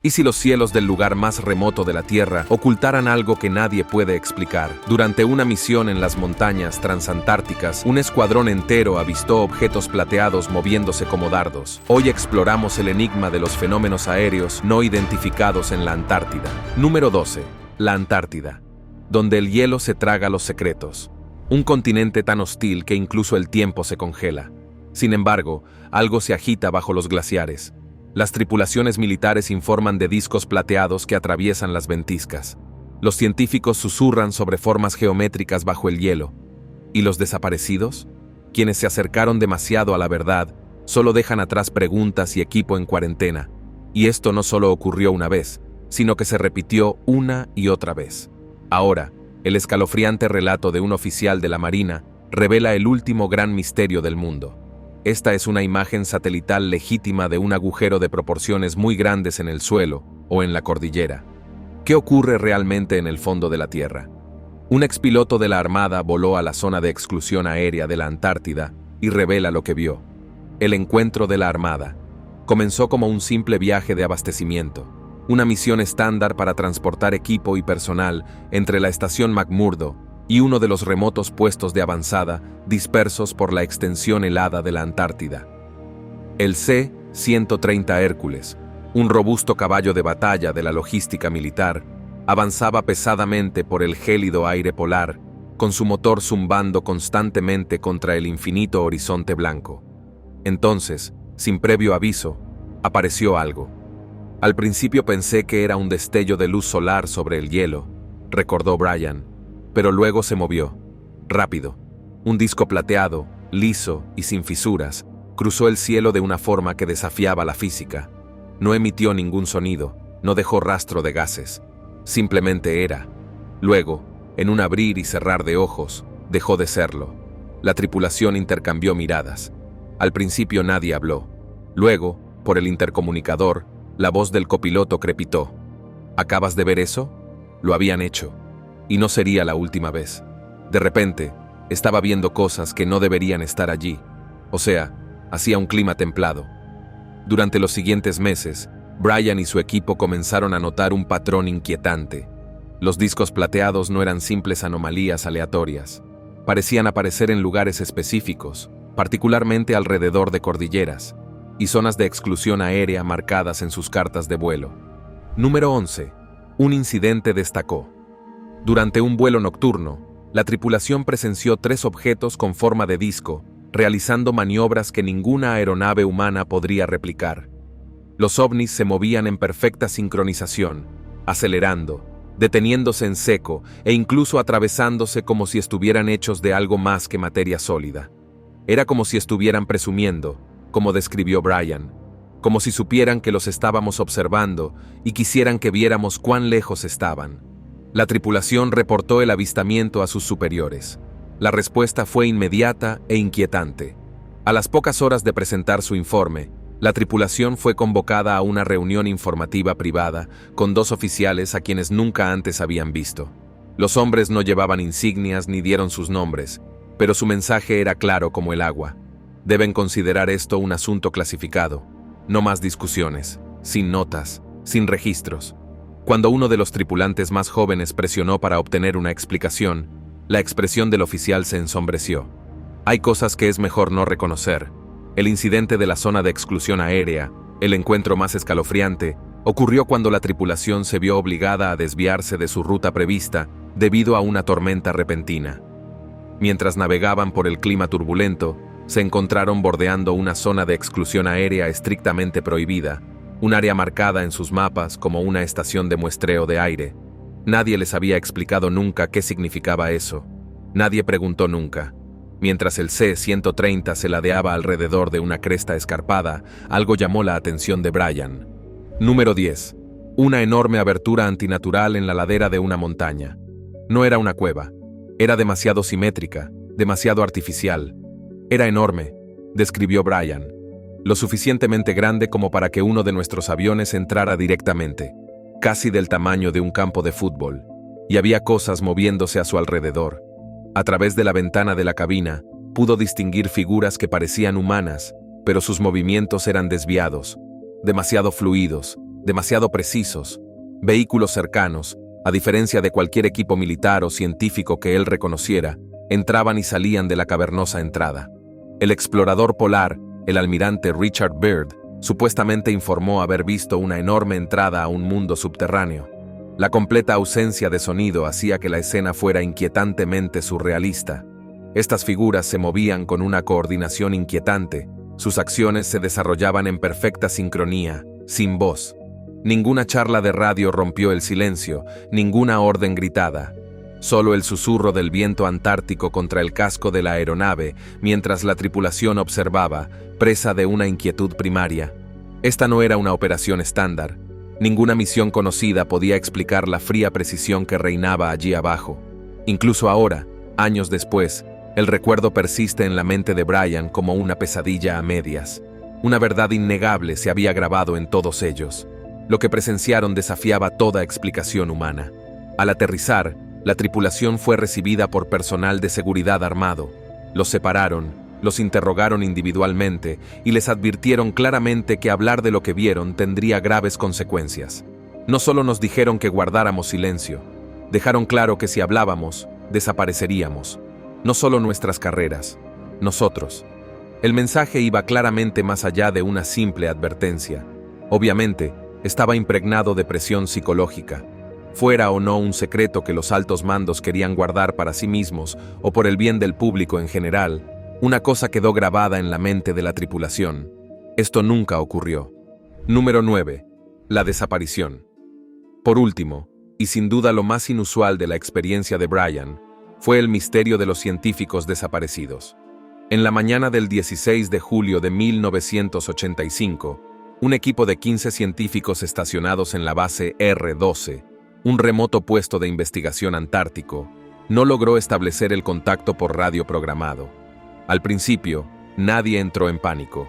¿Y si los cielos del lugar más remoto de la Tierra ocultaran algo que nadie puede explicar? Durante una misión en las montañas transantárticas, un escuadrón entero avistó objetos plateados moviéndose como dardos. Hoy exploramos el enigma de los fenómenos aéreos no identificados en la Antártida. Número 12. La Antártida, donde el hielo se traga los secretos. Un continente tan hostil que incluso el tiempo se congela. Sin embargo, algo se agita bajo los glaciares. Las tripulaciones militares informan de discos plateados que atraviesan las ventiscas. Los científicos susurran sobre formas geométricas bajo el hielo. ¿Y los desaparecidos? Quienes se acercaron demasiado a la verdad, solo dejan atrás preguntas y equipo en cuarentena. Y esto no solo ocurrió una vez, sino que se repitió una y otra vez. Ahora, el escalofriante relato de un oficial de la Marina revela el último gran misterio del mundo. Esta es una imagen satelital legítima de un agujero de proporciones muy grandes en el suelo o en la cordillera. ¿Qué ocurre realmente en el fondo de la Tierra? Un expiloto de la Armada voló a la zona de exclusión aérea de la Antártida y revela lo que vio. El encuentro de la Armada comenzó como un simple viaje de abastecimiento, una misión estándar para transportar equipo y personal entre la estación McMurdo y uno de los remotos puestos de avanzada dispersos por la extensión helada de la Antártida. El C-130 Hércules, un robusto caballo de batalla de la logística militar, avanzaba pesadamente por el gélido aire polar, con su motor zumbando constantemente contra el infinito horizonte blanco. Entonces, sin previo aviso, apareció algo. Al principio pensé que era un destello de luz solar sobre el hielo, recordó Brian, pero luego se movió, rápido. Un disco plateado, liso y sin fisuras, cruzó el cielo de una forma que desafiaba la física. No emitió ningún sonido, no dejó rastro de gases. Simplemente era. Luego, en un abrir y cerrar de ojos, dejó de serlo. La tripulación intercambió miradas. Al principio nadie habló. Luego, por el intercomunicador, la voz del copiloto crepitó. ¿Acabas de ver eso? Lo habían hecho. Y no sería la última vez. De repente, estaba viendo cosas que no deberían estar allí. O sea, hacía un clima templado. Durante los siguientes meses, Brian y su equipo comenzaron a notar un patrón inquietante. Los discos plateados no eran simples anomalías aleatorias. Parecían aparecer en lugares específicos, particularmente alrededor de cordilleras, y zonas de exclusión aérea marcadas en sus cartas de vuelo. Número 11. Un incidente destacó. Durante un vuelo nocturno, la tripulación presenció 3 objetos con forma de disco, realizando maniobras que ninguna aeronave humana podría replicar. Los ovnis se movían en perfecta sincronización, acelerando, deteniéndose en seco e incluso atravesándose como si estuvieran hechos de algo más que materia sólida. Era como si estuvieran presumiendo, como describió Brian, como si supieran que los estábamos observando y quisieran que viéramos cuán lejos estaban. La tripulación reportó el avistamiento a sus superiores. La respuesta fue inmediata e inquietante. A las pocas horas de presentar su informe, la tripulación fue convocada a una reunión informativa privada con 2 oficiales a quienes nunca antes habían visto. Los hombres no llevaban insignias ni dieron sus nombres, pero su mensaje era claro como el agua. Deben considerar esto un asunto clasificado. No más discusiones, sin notas, sin registros. Cuando uno de los tripulantes más jóvenes presionó para obtener una explicación, la expresión del oficial se ensombreció. Hay cosas que es mejor no reconocer. El incidente de la zona de exclusión aérea, el encuentro más escalofriante, ocurrió cuando la tripulación se vio obligada a desviarse de su ruta prevista debido a una tormenta repentina. Mientras navegaban por el clima turbulento, se encontraron bordeando una zona de exclusión aérea estrictamente prohibida, un área marcada en sus mapas como una estación de muestreo de aire. Nadie les había explicado nunca qué significaba eso. Nadie preguntó nunca. Mientras el C-130 se ladeaba alrededor de una cresta escarpada, algo llamó la atención de Brian. Número 10. Una enorme abertura antinatural en la ladera de una montaña. No era una cueva. Era demasiado simétrica, demasiado artificial. Era enorme, describió Brian. Lo suficientemente grande como para que uno de nuestros aviones entrara directamente, casi del tamaño de un campo de fútbol, y había cosas moviéndose a su alrededor. A través de la ventana de la cabina, pudo distinguir figuras que parecían humanas, pero sus movimientos eran desviados, demasiado fluidos, demasiado precisos, vehículos cercanos, a diferencia de cualquier equipo militar o científico que él reconociera, entraban y salían de la cavernosa entrada. El explorador polar, el almirante Richard Byrd, supuestamente informó haber visto una enorme entrada a un mundo subterráneo. La completa ausencia de sonido hacía que la escena fuera inquietantemente surrealista. Estas figuras se movían con una coordinación inquietante, sus acciones se desarrollaban en perfecta sincronía, sin voz. Ninguna charla de radio rompió el silencio, ninguna orden gritada. Solo el susurro del viento antártico contra el casco de la aeronave mientras la tripulación observaba, presa de una inquietud primaria. Esta no era una operación estándar. Ninguna misión conocida podía explicar la fría precisión que reinaba allí abajo. Incluso ahora, años después, el recuerdo persiste en la mente de Brian como una pesadilla a medias. Una verdad innegable se había grabado en todos ellos. Lo que presenciaron desafiaba toda explicación humana. Al aterrizar, la tripulación fue recibida por personal de seguridad armado. Los separaron, los interrogaron individualmente y les advirtieron claramente que hablar de lo que vieron tendría graves consecuencias. No solo nos dijeron que guardáramos silencio, dejaron claro que si hablábamos, desapareceríamos. No solo nuestras carreras, nosotros. El mensaje iba claramente más allá de una simple advertencia. Obviamente, estaba impregnado de presión psicológica. Fuera o no un secreto que los altos mandos querían guardar para sí mismos o por el bien del público en general, una cosa quedó grabada en la mente de la tripulación. Esto nunca ocurrió. Número 9. La desaparición. Por último, y sin duda lo más inusual de la experiencia de Brian, fue el misterio de los científicos desaparecidos. En la mañana del 16 de julio de 1985, un equipo de 15 científicos estacionados en la base R-12, un remoto puesto de investigación antártico, no logró establecer el contacto por radio programado. Al principio, nadie entró en pánico.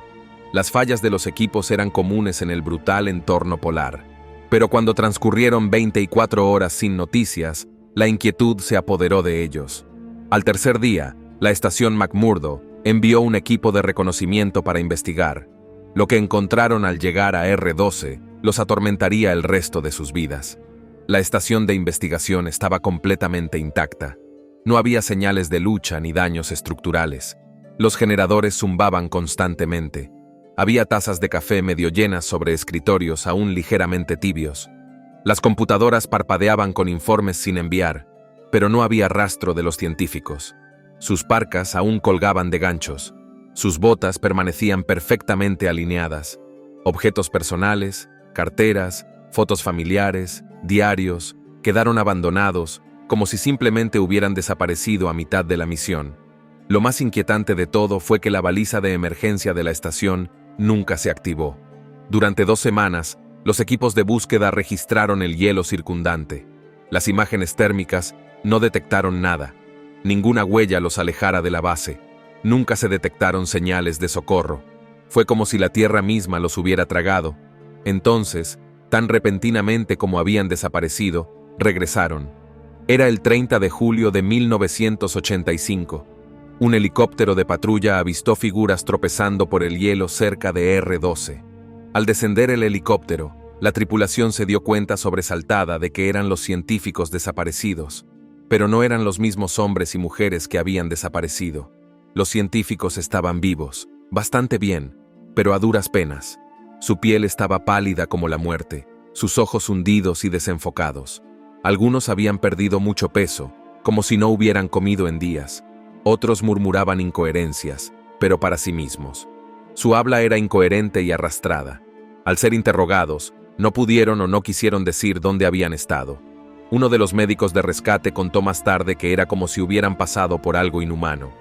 Las fallas de los equipos eran comunes en el brutal entorno polar. Pero cuando transcurrieron 24 horas sin noticias, la inquietud se apoderó de ellos. Al tercer día, la estación McMurdo envió un equipo de reconocimiento para investigar. Lo que encontraron al llegar a R-12 los atormentaría el resto de sus vidas. La estación de investigación estaba completamente intacta. No había señales de lucha ni daños estructurales. Los generadores zumbaban constantemente. Había tazas de café medio llenas sobre escritorios aún ligeramente tibios. Las computadoras parpadeaban con informes sin enviar, pero no había rastro de los científicos. Sus parcas aún colgaban de ganchos. Sus botas permanecían perfectamente alineadas. Objetos personales, carteras, fotos familiares, diarios, quedaron abandonados, como si simplemente hubieran desaparecido a mitad de la misión. Lo más inquietante de todo fue que la baliza de emergencia de la estación nunca se activó. Durante 2 semanas, los equipos de búsqueda registraron el hielo circundante. Las imágenes térmicas no detectaron nada. Ninguna huella los alejara de la base. Nunca se detectaron señales de socorro. Fue como si la tierra misma los hubiera tragado. Entonces, tan repentinamente como habían desaparecido, regresaron. Era el 30 de julio de 1985. Un helicóptero de patrulla avistó figuras tropezando por el hielo cerca de R-12. Al descender el helicóptero, la tripulación se dio cuenta sobresaltada de que eran los científicos desaparecidos. Pero no eran los mismos hombres y mujeres que habían desaparecido. Los científicos estaban vivos, bastante bien, pero a duras penas. Su piel estaba pálida como la muerte, sus ojos hundidos y desenfocados. Algunos habían perdido mucho peso, como si no hubieran comido en días. Otros murmuraban incoherencias, pero para sí mismos. Su habla era incoherente y arrastrada. Al ser interrogados, no pudieron o no quisieron decir dónde habían estado. Uno de los médicos de rescate contó más tarde que era como si hubieran pasado por algo inhumano.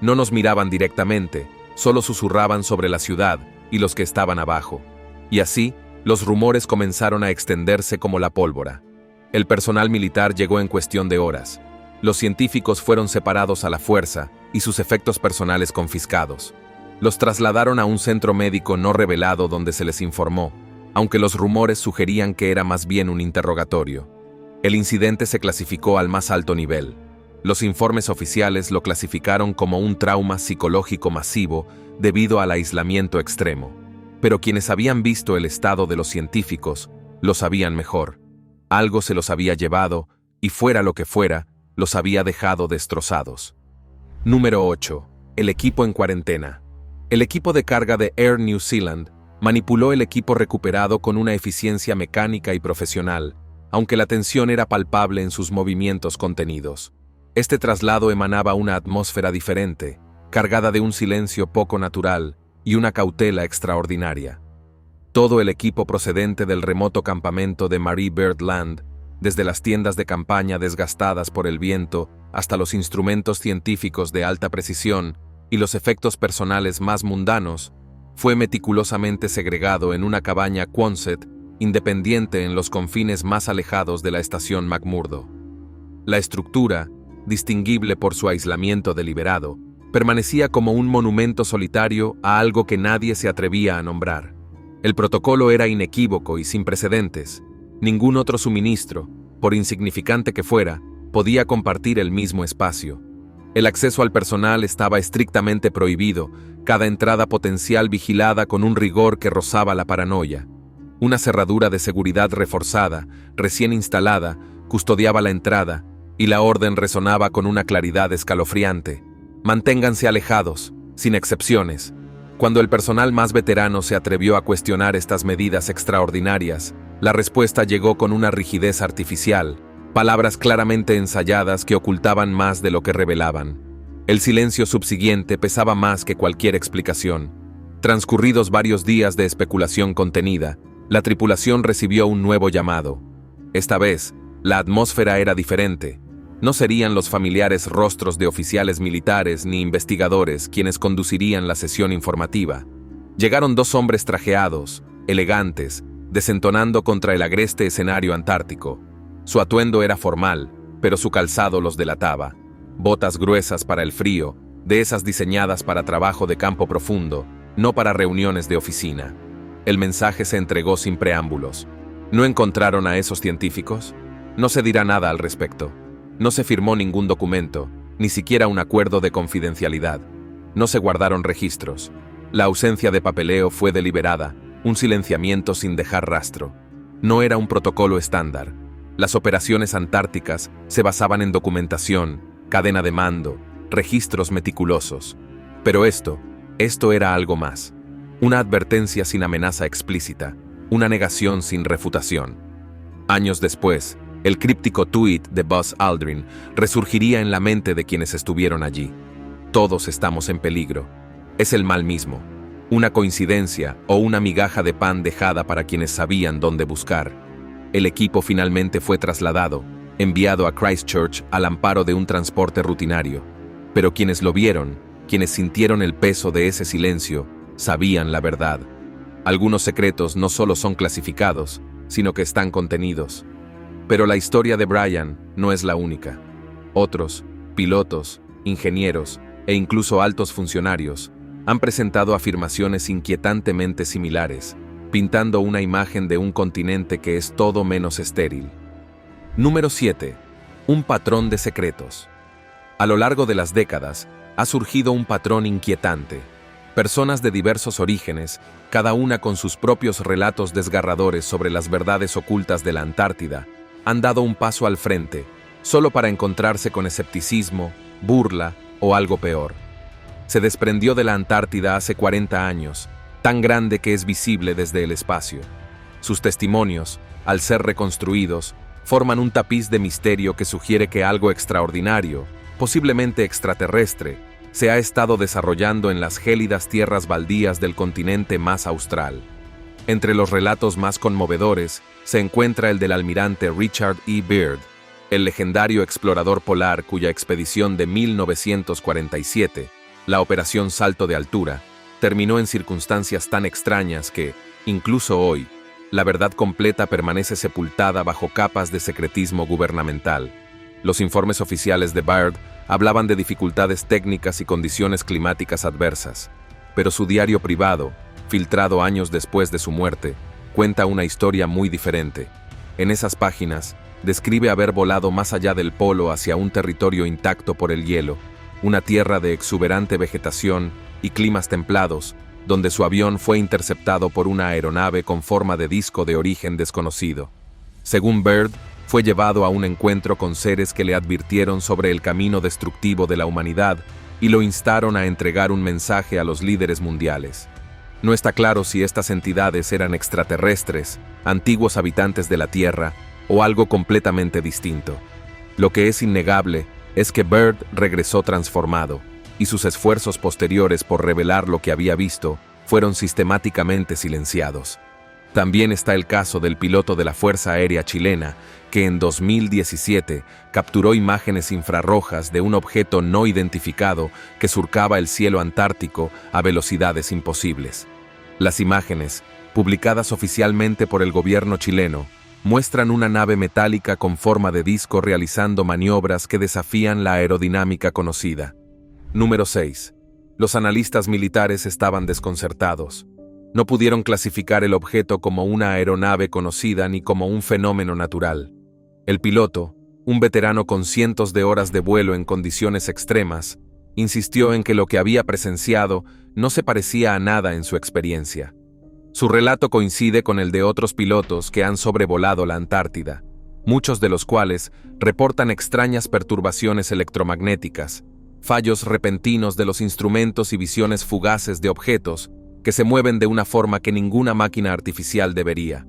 No nos miraban directamente, solo susurraban sobre la ciudad y los que estaban abajo. Y así, los rumores comenzaron a extenderse como la pólvora. El personal militar llegó en cuestión de horas. Los científicos fueron separados a la fuerza y sus efectos personales confiscados. Los trasladaron a un centro médico no revelado donde se les informó, aunque los rumores sugerían que era más bien un interrogatorio. El incidente se clasificó al más alto nivel. Los informes oficiales lo clasificaron como un trauma psicológico masivo debido al aislamiento extremo. Pero quienes habían visto el estado de los científicos lo sabían mejor. Algo se los había llevado, y fuera lo que fuera, los había dejado destrozados. Número 8. El equipo en cuarentena. El equipo de carga de Air New Zealand manipuló el equipo recuperado con una eficiencia mecánica y profesional, aunque la tensión era palpable en sus movimientos contenidos. Este traslado emanaba una atmósfera diferente, cargada de un silencio poco natural y una cautela extraordinaria. Todo el equipo procedente del remoto campamento de Marie Byrd Land, desde las tiendas de campaña desgastadas por el viento hasta los instrumentos científicos de alta precisión y los efectos personales más mundanos, fue meticulosamente segregado en una cabaña Quonset independiente en los confines más alejados de la estación McMurdo. La estructura, distinguible por su aislamiento deliberado, permanecía como un monumento solitario a algo que nadie se atrevía a nombrar. El protocolo era inequívoco y sin precedentes. Ningún otro suministro, por insignificante que fuera, podía compartir el mismo espacio. El acceso al personal estaba estrictamente prohibido, cada entrada potencial vigilada con un rigor que rozaba la paranoia. Una cerradura de seguridad reforzada, recién instalada, custodiaba la entrada, y la orden resonaba con una claridad escalofriante. Manténganse alejados, sin excepciones. Cuando el personal más veterano se atrevió a cuestionar estas medidas extraordinarias, la respuesta llegó con una rigidez artificial, palabras claramente ensayadas que ocultaban más de lo que revelaban. El silencio subsiguiente pesaba más que cualquier explicación. Transcurridos varios días de especulación contenida, la tripulación recibió un nuevo llamado. Esta vez, la atmósfera era diferente. No serían los familiares rostros de oficiales militares ni investigadores quienes conducirían la sesión informativa. Llegaron dos hombres trajeados, elegantes, desentonando contra el agreste escenario antártico. Su atuendo era formal, pero su calzado los delataba. Botas gruesas para el frío, de esas diseñadas para trabajo de campo profundo, no para reuniones de oficina. El mensaje se entregó sin preámbulos. ¿No encontraron a esos científicos? No se dirá nada al respecto. No se firmó ningún documento, ni siquiera un acuerdo de confidencialidad. No se guardaron registros. La ausencia de papeleo fue deliberada, un silenciamiento sin dejar rastro. No era un protocolo estándar. Las operaciones antárticas se basaban en documentación, cadena de mando, registros meticulosos. Pero esto era algo más. Una advertencia sin amenaza explícita, una negación sin refutación. Años después, el críptico tuit de Buzz Aldrin resurgiría en la mente de quienes estuvieron allí. Todos estamos en peligro. Es el mal mismo. Una coincidencia o una migaja de pan dejada para quienes sabían dónde buscar. El equipo finalmente fue trasladado, enviado a Christchurch al amparo de un transporte rutinario. Pero quienes lo vieron, quienes sintieron el peso de ese silencio, sabían la verdad. Algunos secretos no solo son clasificados, sino que están contenidos. Pero la historia de Brian no es la única. Otros, pilotos, ingenieros e incluso altos funcionarios, han presentado afirmaciones inquietantemente similares, pintando una imagen de un continente que es todo menos estéril. Número 7. Un patrón de secretos. A lo largo de las décadas, ha surgido un patrón inquietante. Personas de diversos orígenes, cada una con sus propios relatos desgarradores sobre las verdades ocultas de la Antártida, han dado un paso al frente, solo para encontrarse con escepticismo, burla o algo peor. Se desprendió de la Antártida hace 40 años, tan grande que es visible desde el espacio. Sus testimonios, al ser reconstruidos, forman un tapiz de misterio que sugiere que algo extraordinario, posiblemente extraterrestre, se ha estado desarrollando en las gélidas tierras baldías del continente más austral. Entre los relatos más conmovedores se encuentra el del almirante Richard E. Byrd, el legendario explorador polar cuya expedición de 1947, la Operación Salto de Altura, terminó en circunstancias tan extrañas que, incluso hoy, la verdad completa permanece sepultada bajo capas de secretismo gubernamental. Los informes oficiales de Byrd hablaban de dificultades técnicas y condiciones climáticas adversas, pero su diario privado, filtrado años después de su muerte, cuenta una historia muy diferente. En esas páginas, describe haber volado más allá del polo hacia un territorio intacto por el hielo, una tierra de exuberante vegetación y climas templados, donde su avión fue interceptado por una aeronave con forma de disco de origen desconocido. Según Byrd, fue llevado a un encuentro con seres que le advirtieron sobre el camino destructivo de la humanidad y lo instaron a entregar un mensaje a los líderes mundiales. No está claro si estas entidades eran extraterrestres, antiguos habitantes de la Tierra o algo completamente distinto. Lo que es innegable es que Byrd regresó transformado, y sus esfuerzos posteriores por revelar lo que había visto fueron sistemáticamente silenciados. También está el caso del piloto de la Fuerza Aérea Chilena, que en 2017 capturó imágenes infrarrojas de un objeto no identificado que surcaba el cielo antártico a velocidades imposibles. Las imágenes, publicadas oficialmente por el gobierno chileno, muestran una nave metálica con forma de disco realizando maniobras que desafían la aerodinámica conocida. Número 6. Los analistas militares estaban desconcertados. No pudieron clasificar el objeto como una aeronave conocida ni como un fenómeno natural. El piloto, un veterano con cientos de horas de vuelo en condiciones extremas, insistió en que lo que había presenciado no se parecía a nada en su experiencia. Su relato coincide con el de otros pilotos que han sobrevolado la Antártida, muchos de los cuales reportan extrañas perturbaciones electromagnéticas, fallos repentinos de los instrumentos y visiones fugaces de objetos que se mueven de una forma que ninguna máquina artificial debería.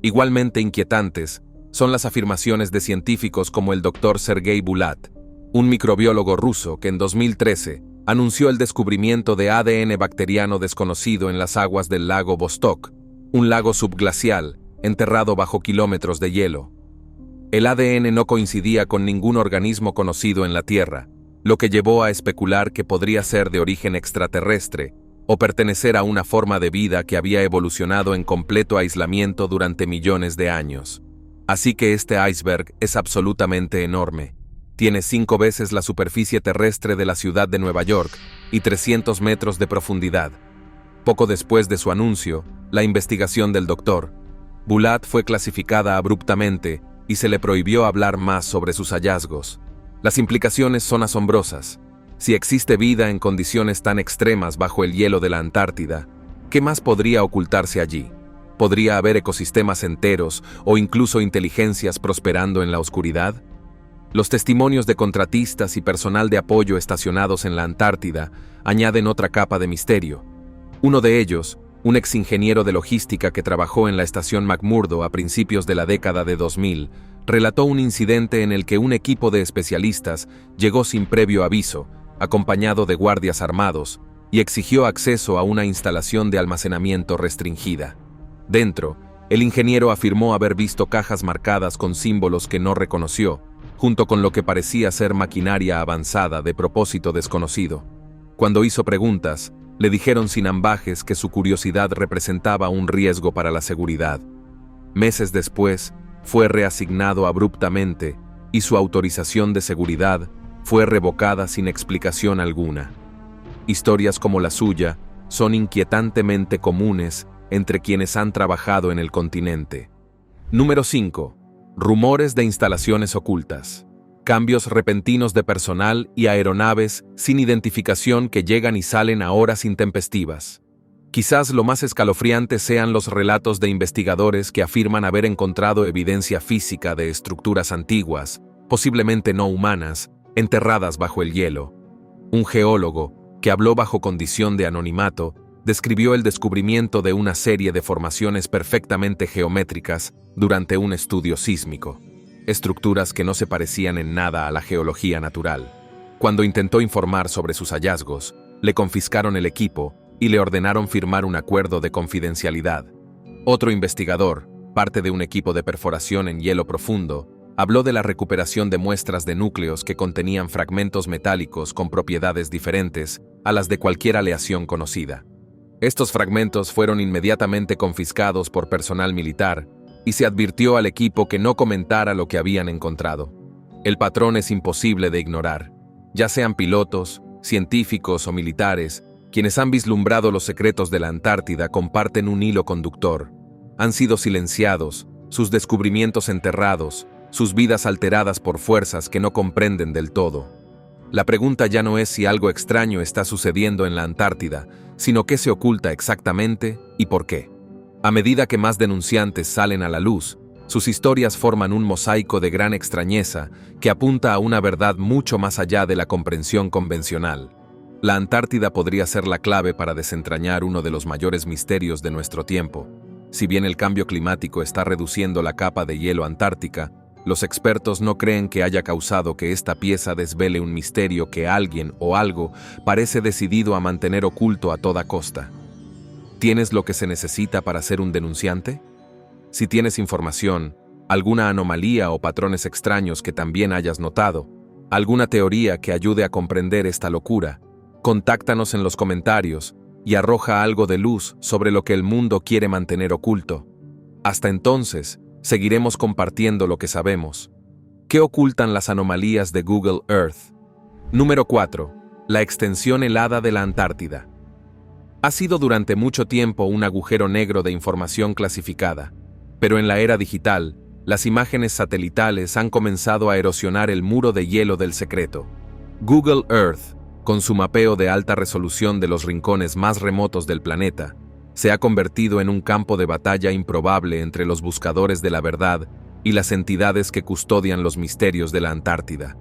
Igualmente inquietantes son las afirmaciones de científicos como el Dr. Sergei Bulat, un microbiólogo ruso que en 2013 anunció el descubrimiento de ADN bacteriano desconocido en las aguas del lago Vostok, un lago subglacial enterrado bajo kilómetros de hielo. El ADN no coincidía con ningún organismo conocido en la Tierra, lo que llevó a especular que podría ser de origen extraterrestre o pertenecer a una forma de vida que había evolucionado en completo aislamiento durante millones de años. Así que este iceberg es absolutamente enorme. Tiene 5 veces la superficie terrestre de la ciudad de Nueva York y 300 metros de profundidad. Poco después de su anuncio, la investigación del Dr. Bulat fue clasificada abruptamente y se le prohibió hablar más sobre sus hallazgos. Las implicaciones son asombrosas. Si existe vida en condiciones tan extremas bajo el hielo de la Antártida, ¿qué más podría ocultarse allí? ¿Podría haber ecosistemas enteros o incluso inteligencias prosperando en la oscuridad? Los testimonios de contratistas y personal de apoyo estacionados en la Antártida añaden otra capa de misterio. Uno de ellos, un exingeniero de logística que trabajó en la estación McMurdo a principios de la década de 2000, relató un incidente en el que un equipo de especialistas llegó sin previo aviso, acompañado de guardias armados, y exigió acceso a una instalación de almacenamiento restringida. Dentro, el ingeniero afirmó haber visto cajas marcadas con símbolos que no reconoció, junto con lo que parecía ser maquinaria avanzada de propósito desconocido. Cuando hizo preguntas, le dijeron sin ambages que su curiosidad representaba un riesgo para la seguridad. Meses después, fue reasignado abruptamente y su autorización de seguridad fue revocada sin explicación alguna. Historias como la suya son inquietantemente comunes entre quienes han trabajado en el continente. Número 5. Rumores de instalaciones ocultas. Cambios repentinos de personal y aeronaves sin identificación que llegan y salen a horas intempestivas. Quizás lo más escalofriante sean los relatos de investigadores que afirman haber encontrado evidencia física de estructuras antiguas, posiblemente no humanas, enterradas bajo el hielo. Un geólogo, que habló bajo condición de anonimato, describió el descubrimiento de una serie de formaciones perfectamente geométricas durante un estudio sísmico, estructuras que no se parecían en nada a la geología natural. Cuando intentó informar sobre sus hallazgos, le confiscaron el equipo y le ordenaron firmar un acuerdo de confidencialidad. Otro investigador, parte de un equipo de perforación en hielo profundo, habló de la recuperación de muestras de núcleos que contenían fragmentos metálicos con propiedades diferentes a las de cualquier aleación conocida. Estos fragmentos fueron inmediatamente confiscados por personal militar y se advirtió al equipo que no comentara lo que habían encontrado. El patrón es imposible de ignorar. Ya sean pilotos, científicos o militares, quienes han vislumbrado los secretos de la Antártida comparten un hilo conductor. Han sido silenciados, sus descubrimientos enterrados, sus vidas alteradas por fuerzas que no comprenden del todo. La pregunta ya no es si algo extraño está sucediendo en la Antártida, sino qué se oculta exactamente y por qué. A medida que más denunciantes salen a la luz, sus historias forman un mosaico de gran extrañeza que apunta a una verdad mucho más allá de la comprensión convencional. La Antártida podría ser la clave para desentrañar uno de los mayores misterios de nuestro tiempo. Si bien el cambio climático está reduciendo la capa de hielo antártica, los expertos no creen que haya causado que esta pieza desvele un misterio que alguien o algo parece decidido a mantener oculto a toda costa. ¿Tienes lo que se necesita para ser un denunciante? Si tienes información, alguna anomalía o patrones extraños que también hayas notado, alguna teoría que ayude a comprender esta locura, contáctanos en los comentarios y arroja algo de luz sobre lo que el mundo quiere mantener oculto. Hasta entonces, seguiremos compartiendo lo que sabemos. ¿Qué ocultan las anomalías de Google Earth? Número 4. La extensión helada de la Antártida. Ha sido durante mucho tiempo un agujero negro de información clasificada, pero en la era digital, las imágenes satelitales han comenzado a erosionar el muro de hielo del secreto. Google Earth, con su mapeo de alta resolución de los rincones más remotos del planeta, se ha convertido en un campo de batalla improbable entre los buscadores de la verdad y las entidades que custodian los misterios de la Antártida.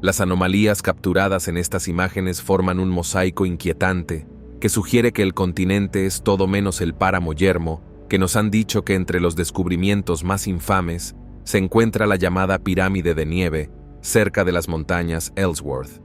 Las anomalías capturadas en estas imágenes forman un mosaico inquietante que sugiere que el continente es todo menos el páramo yermo que nos han dicho que entre los descubrimientos más infames se encuentra la llamada pirámide de nieve cerca de las montañas Ellsworth.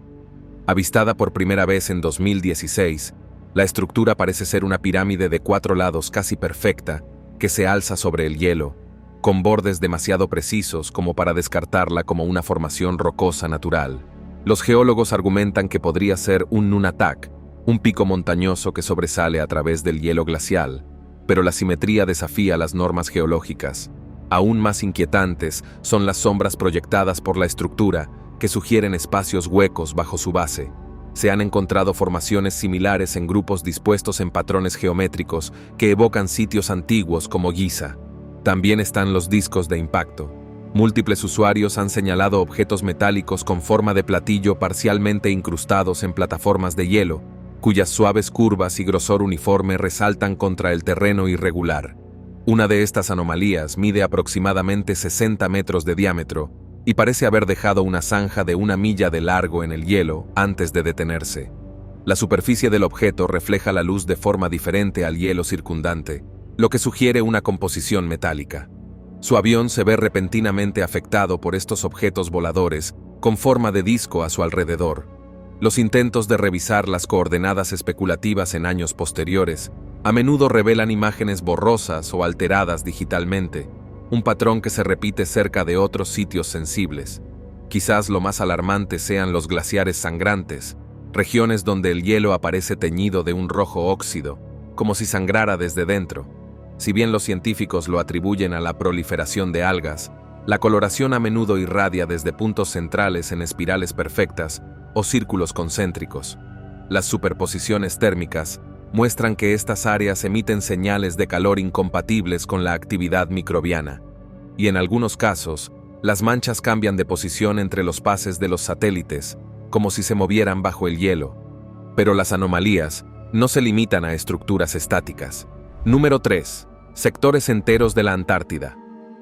Avistada por primera vez en 2016, la estructura parece ser una pirámide de 4 lados casi perfecta que se alza sobre el hielo, con bordes demasiado precisos como para descartarla como una formación rocosa natural. Los geólogos argumentan que podría ser un nunatak, un pico montañoso que sobresale a través del hielo glacial, pero la simetría desafía las normas geológicas. Aún más inquietantes son las sombras proyectadas por la estructura, que sugieren espacios huecos bajo su base. Se han encontrado formaciones similares en grupos dispuestos en patrones geométricos que evocan sitios antiguos como Giza. También están los discos de impacto. Múltiples usuarios han señalado objetos metálicos con forma de platillo parcialmente incrustados en plataformas de hielo, cuyas suaves curvas y grosor uniforme resaltan contra el terreno irregular. Una de estas anomalías mide aproximadamente 60 metros de diámetro y parece haber dejado una zanja de 1 milla de largo en el hielo antes de detenerse. La superficie del objeto refleja la luz de forma diferente al hielo circundante, lo que sugiere una composición metálica. Su avión se ve repentinamente afectado por estos objetos voladores con forma de disco a su alrededor. Los intentos de revisar las coordenadas especulativas en años posteriores a menudo revelan imágenes borrosas o alteradas digitalmente, un patrón que se repite cerca de otros sitios sensibles. Quizás lo más alarmante sean los glaciares sangrantes, regiones donde el hielo aparece teñido de un rojo óxido, como si sangrara desde dentro. Si bien los científicos lo atribuyen a la proliferación de algas, la coloración a menudo irradia desde puntos centrales en espirales perfectas o círculos concéntricos. Las superposiciones térmicas muestran que estas áreas emiten señales de calor incompatibles con la actividad microbiana, y en algunos casos, las manchas cambian de posición entre los pases de los satélites, como si se movieran bajo el hielo. Pero las anomalías no se limitan a estructuras estáticas. Número 3. Sectores enteros de la Antártida.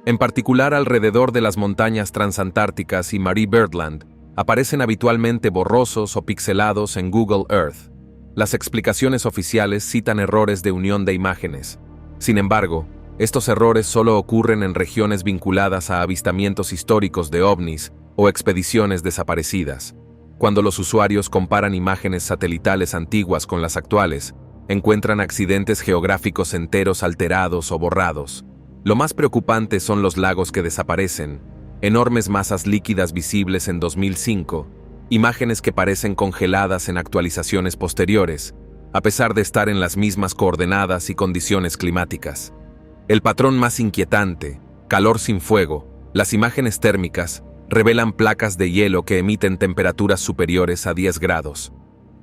En particular alrededor de las montañas transantárticas y Marie Birdland, aparecen habitualmente borrosos o pixelados en Google Earth. Las explicaciones oficiales citan errores de unión de imágenes. Sin embargo, estos errores solo ocurren en regiones vinculadas a avistamientos históricos de ovnis o expediciones desaparecidas. Cuando los usuarios comparan imágenes satelitales antiguas con las actuales, encuentran accidentes geográficos enteros alterados o borrados. Lo más preocupante son los lagos que desaparecen, enormes masas líquidas visibles en 2005, imágenes que parecen congeladas en actualizaciones posteriores, a pesar de estar en las mismas coordenadas y condiciones climáticas. El patrón más inquietante, calor sin fuego, las imágenes térmicas, revelan placas de hielo que emiten temperaturas superiores a 10 grados,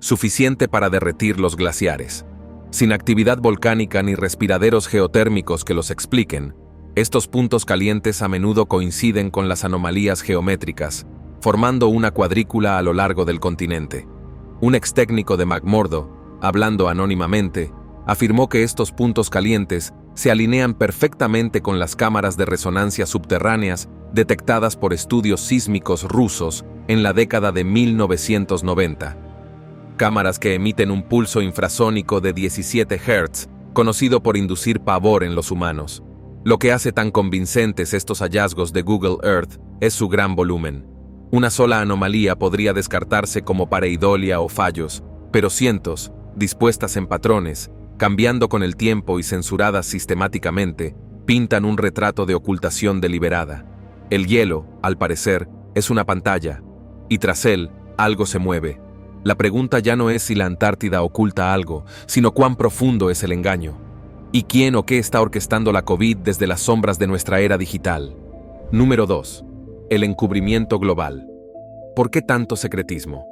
suficiente para derretir los glaciares. Sin actividad volcánica ni respiraderos geotérmicos que los expliquen, estos puntos calientes a menudo coinciden con las anomalías geométricas, formando una cuadrícula a lo largo del continente. Un ex técnico de McMurdo, hablando anónimamente, afirmó que estos puntos calientes se alinean perfectamente con las cámaras de resonancia subterráneas detectadas por estudios sísmicos rusos en la década de 1990. Cámaras que emiten un pulso infrasónico de 17 Hz, conocido por inducir pavor en los humanos. Lo que hace tan convincentes estos hallazgos de Google Earth es su gran volumen. Una sola anomalía podría descartarse como pareidolia o fallos, pero cientos, dispuestas en patrones, cambiando con el tiempo y censuradas sistemáticamente, pintan un retrato de ocultación deliberada. El hielo, al parecer, es una pantalla, y tras él, algo se mueve. La pregunta ya no es si la Antártida oculta algo, sino cuán profundo es el engaño. ¿Y quién o qué está orquestando la COVID desde las sombras de nuestra era digital? Número 2. El encubrimiento global. ¿Por qué tanto secretismo?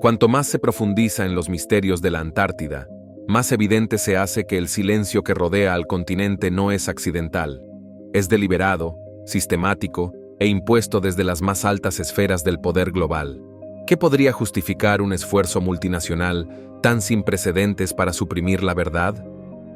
Cuanto más se profundiza en los misterios de la Antártida, más evidente se hace que el silencio que rodea al continente no es accidental. Es deliberado, sistemático e impuesto desde las más altas esferas del poder global. ¿Qué podría justificar un esfuerzo multinacional tan sin precedentes para suprimir la verdad?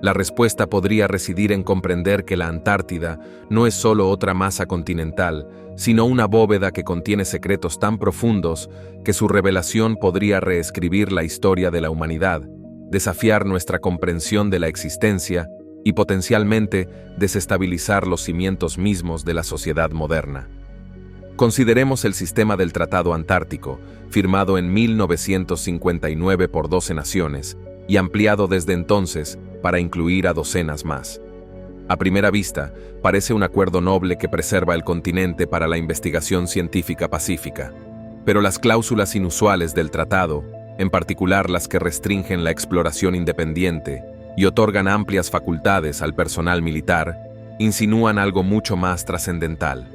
La respuesta podría residir en comprender que la Antártida no es solo otra masa continental, sino una bóveda que contiene secretos tan profundos que su revelación podría reescribir la historia de la humanidad, desafiar nuestra comprensión de la existencia y potencialmente desestabilizar los cimientos mismos de la sociedad moderna. Consideremos el sistema del Tratado Antártico, firmado en 1959 por 12 naciones y ampliado desde entonces para incluir a docenas más. A primera vista, parece un acuerdo noble que preserva el continente para la investigación científica pacífica. Pero las cláusulas inusuales del tratado, en particular las que restringen la exploración independiente y otorgan amplias facultades al personal militar, insinúan algo mucho más trascendental.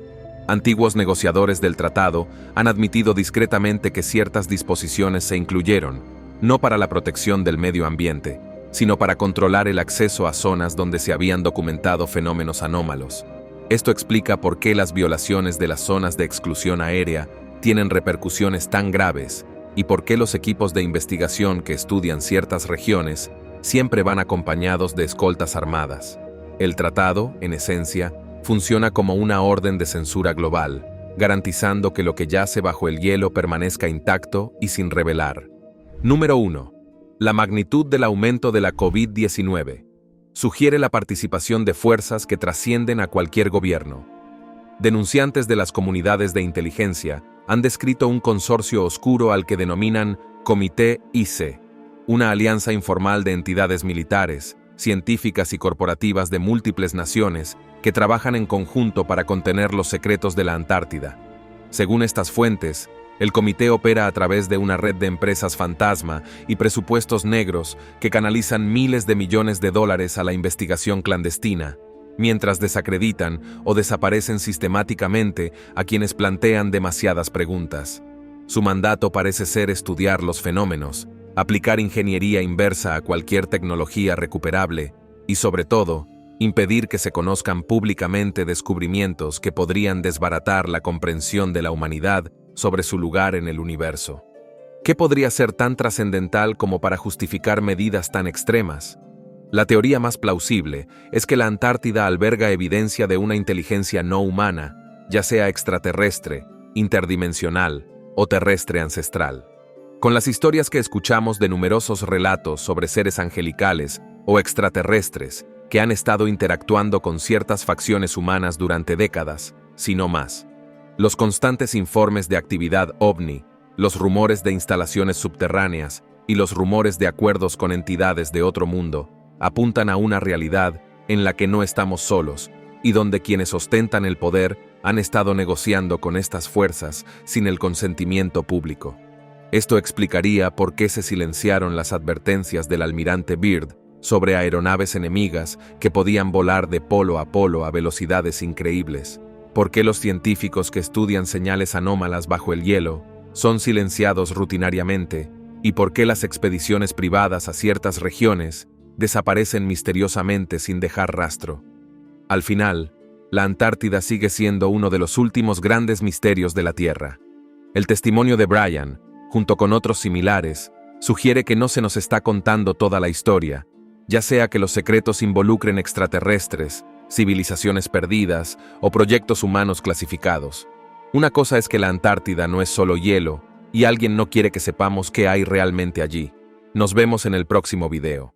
Antiguos negociadores del tratado han admitido discretamente que ciertas disposiciones se incluyeron, no para la protección del medio ambiente, sino para controlar el acceso a zonas donde se habían documentado fenómenos anómalos. Esto explica por qué las violaciones de las zonas de exclusión aérea tienen repercusiones tan graves y por qué los equipos de investigación que estudian ciertas regiones siempre van acompañados de escoltas armadas. El tratado, en esencia, funciona como una orden de censura global, garantizando que lo que yace bajo el hielo permanezca intacto y sin revelar. Número 1. La magnitud del aumento de la COVID-19 sugiere la participación de fuerzas que trascienden a cualquier gobierno. Denunciantes de las comunidades de inteligencia han descrito un consorcio oscuro al que denominan Comité IC, una alianza informal de entidades militares, científicas y corporativas de múltiples naciones que trabajan en conjunto para contener los secretos de la Antártida. Según estas fuentes, el comité opera a través de una red de empresas fantasma y presupuestos negros que canalizan miles de millones de dólares a la investigación clandestina, mientras desacreditan o desaparecen sistemáticamente a quienes plantean demasiadas preguntas. Su mandato parece ser estudiar los fenómenos, aplicar ingeniería inversa a cualquier tecnología recuperable y, sobre todo, impedir que se conozcan públicamente descubrimientos que podrían desbaratar la comprensión de la humanidad sobre su lugar en el universo. ¿Qué podría ser tan trascendental como para justificar medidas tan extremas? La teoría más plausible es que la Antártida alberga evidencia de una inteligencia no humana, ya sea extraterrestre, interdimensional o terrestre ancestral. Con las historias que escuchamos de numerosos relatos sobre seres angelicales o extraterrestres que han estado interactuando con ciertas facciones humanas durante décadas, si no más. Los constantes informes de actividad ovni, los rumores de instalaciones subterráneas y los rumores de acuerdos con entidades de otro mundo apuntan a una realidad en la que no estamos solos y donde quienes ostentan el poder han estado negociando con estas fuerzas sin el consentimiento público. Esto explicaría por qué se silenciaron las advertencias del almirante Byrd sobre aeronaves enemigas que podían volar de polo a velocidades increíbles. ¿Por qué los científicos que estudian señales anómalas bajo el hielo son silenciados rutinariamente? ¿Y por qué las expediciones privadas a ciertas regiones desaparecen misteriosamente sin dejar rastro? Al final, la Antártida sigue siendo uno de los últimos grandes misterios de la Tierra. El testimonio de Brian, junto con otros similares, sugiere que no se nos está contando toda la historia, ya sea que los secretos involucren extraterrestres, civilizaciones perdidas o proyectos humanos clasificados. Una cosa es que la Antártida no es solo hielo, y alguien no quiere que sepamos qué hay realmente allí. Nos vemos en el próximo video.